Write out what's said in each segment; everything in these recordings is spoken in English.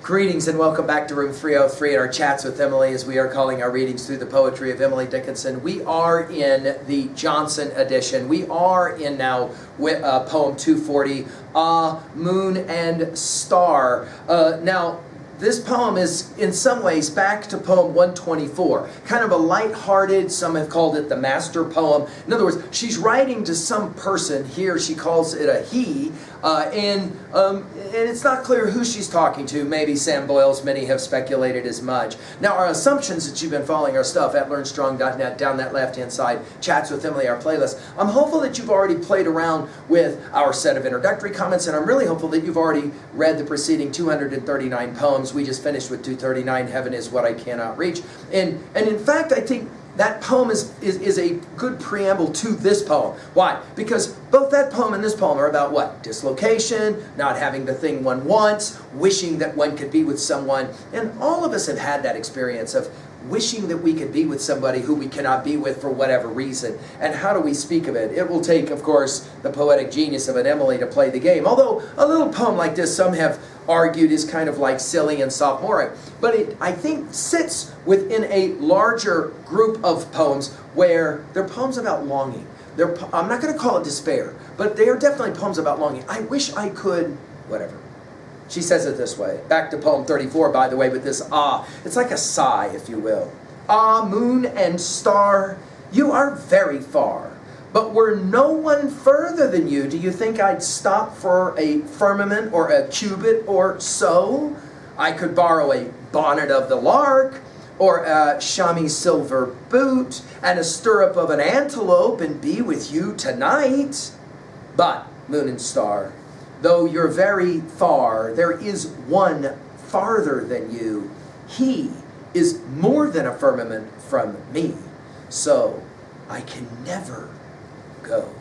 Greetings and welcome back to room 303 at our chats with Emily, as we are calling our readings through the poetry of Emily Dickinson. We are in the Johnson edition. We are in now poem 240, Moon and Star. Now, this poem is in some ways back to poem 124, kind of a light-hearted, some have called it the master poem. In other words, she's writing to some person. Here she calls it a he, and it's not clear who she's talking to. Maybe Sam Boyles, many have speculated as much. Now, our assumptions that you've been following our stuff at learnstrong.net, down that left-hand side, Chats with Emily, our playlist. I'm hopeful that you've already played around with our set of introductory comments, and I'm really hopeful that you've already read the preceding 239 poems. We just finished with 239, Heaven is What I Cannot Reach. And in fact, I think that poem is a good preamble to this poem. Why? Because both that poem and this poem are about what? Dislocation, not having the thing one wants, wishing that one could be with someone. And all of us have had that experience of wishing that we could be with somebody who we cannot be with for whatever reason. And how do we speak of it? It will take, of course, the poetic genius of an Emily to play the game. Although a little poem like this, some have argued, is kind of like silly and sophomoric. But it, I think, sits within a larger group of poems where they're poems about longing. I'm not going to call it despair, but they are definitely poems about longing. I wish I could, whatever. She says it this way. Back to poem 34, by the way, with this ah. It's like a sigh, if you will. Ah, moon and star, you are very far. But were no one further than you, do you think I'd stop for a firmament or a cubit or so? I could borrow a bonnet of the lark, or a chamois silver boot, and a stirrup of an antelope, and be with you tonight. But, moon and star, though you're very far, there is one farther than you. He is more than a firmament from me, so I can never go.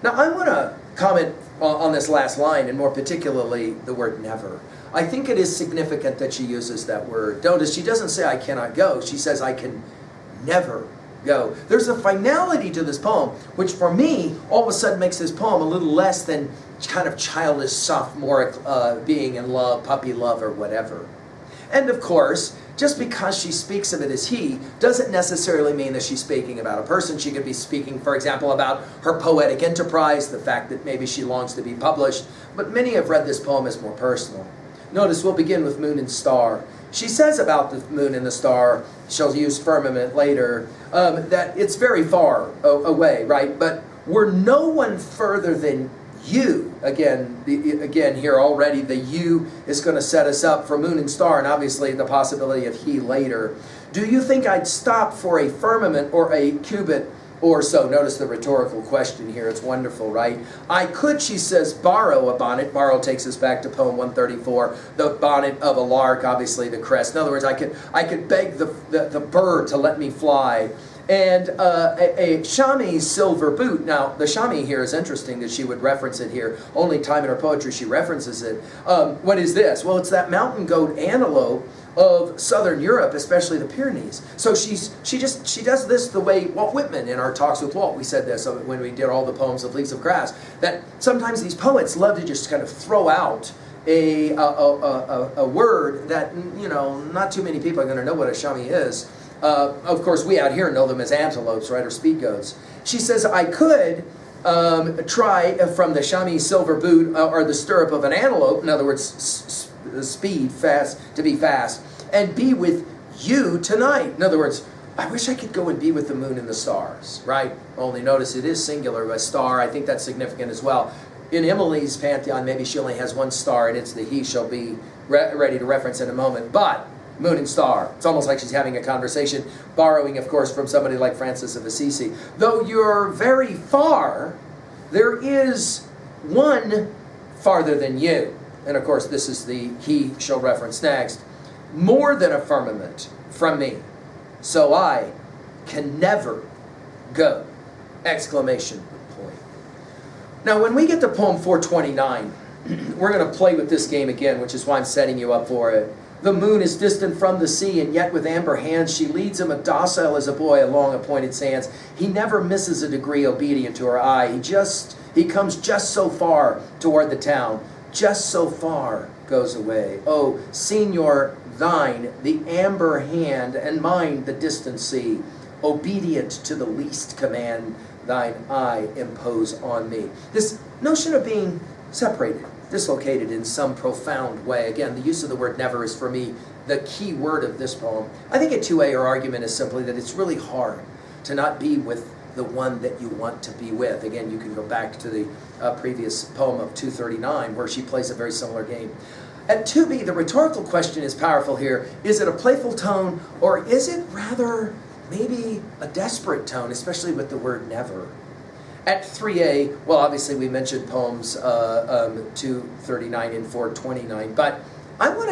Now, I want to comment on this last line, and more particularly the word never. I think it is significant that she uses that word. Notice she doesn't say I cannot go. She says I can never go. There's a finality to this poem, which for me, all of a sudden makes this poem a little less than kind of childish, sophomoric being in love, puppy love, or whatever. And of course, just because she speaks of it as he, doesn't necessarily mean that she's speaking about a person. She could be speaking, for example, about her poetic enterprise, the fact that maybe she longs to be published. But many have read this poem as more personal. Notice we'll begin with moon and star. She says about the moon and the star, she'll use firmament later, that it's very far away, right? But we're no one further than you. Again here already, the you is going to set us up for moon and star, and obviously the possibility of he later. Do you think I'd stop for a firmament or a cubit or so? Notice the rhetorical question here. It's wonderful, right? I could, she says, borrow a bonnet. Borrow takes us back to poem 134. The bonnet of a lark, obviously the crest. In other words, I could beg the bird to let me fly. And a chamois silver boot. Now, the chamois here is interesting that she would reference it here. Only time in her poetry she references it. What is this? Well, it's that mountain goat antelope of southern Europe, especially the Pyrenees. So she does this the way Walt Whitman, in our talks with Walt, we said this when we did all the poems of Leaves of Grass, that sometimes these poets love to just kind of throw out a word that, you know, not too many people are going to know what a chamois is. Of course, we out here know them as antelopes, right, or speed goats. She says, I could try from the chamois silver boot or the stirrup of an antelope, in other words, speed, fast, to be fast, and be with you tonight. In other words, I wish I could go and be with the moon and the stars, right? Only notice it is singular, a star. I think that's significant as well. In Emily's pantheon, maybe she only has one star, and it's the he she'll be ready to reference in a moment. But moon and star. It's almost like she's having a conversation, borrowing, of course, from somebody like Francis of Assisi. Though you're very far, there is one farther than you. And of course, this is the he she'll reference next. More than a firmament from me, so I can never go! Exclamation point. Now, when we get to poem 429, we're going to play with this game again, which is why I'm setting you up for it. The moon is distant from the sea, and yet with amber hands she leads him, a docile as a boy, along appointed sands. He never misses a degree obedient to her eye. He comes just so far toward the town, just so far goes away. Oh, Señor, thine the amber hand, and mine the distant sea. Obedient to the least command, thine eye impose on me. This notion of being separated, dislocated in some profound way. Again, the use of the word never is for me the key word of this poem. I think a two-way argument is simply that it's really hard to not be with the one that you want to be with. Again, you can go back to the previous poem of 239 where she plays a very similar game. At 2b, the rhetorical question is powerful here. Is it a playful tone, or is it rather maybe a desperate tone, especially with the word never? At 3a, well, obviously we mentioned poems 239 and 429, but I want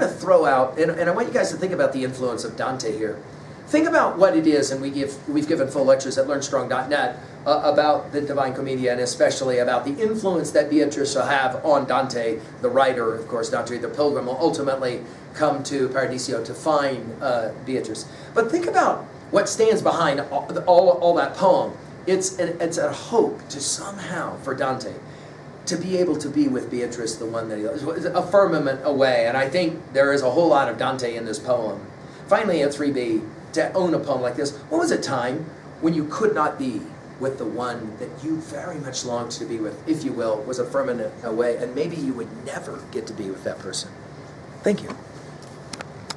to throw out, and I want you guys to think about the influence of Dante here. Think about what it is, and we've given full lectures at learnstrong.net about the Divine Commedia, and especially about the influence that Beatrice will have on Dante, the writer. Of course, Dante the Pilgrim will ultimately come to Paradiso to find Beatrice. But think about what stands behind all that poem. It's a hope to somehow, for Dante, to be able to be with Beatrice, the one that he loves, a firmament away. And I think there is a whole lot of Dante in this poem. Finally, at 3b, to own a poem like this, what was a time when you could not be with the one that you very much longed to be with, if you will, was a firmament away, and maybe you would never get to be with that person? Thank you.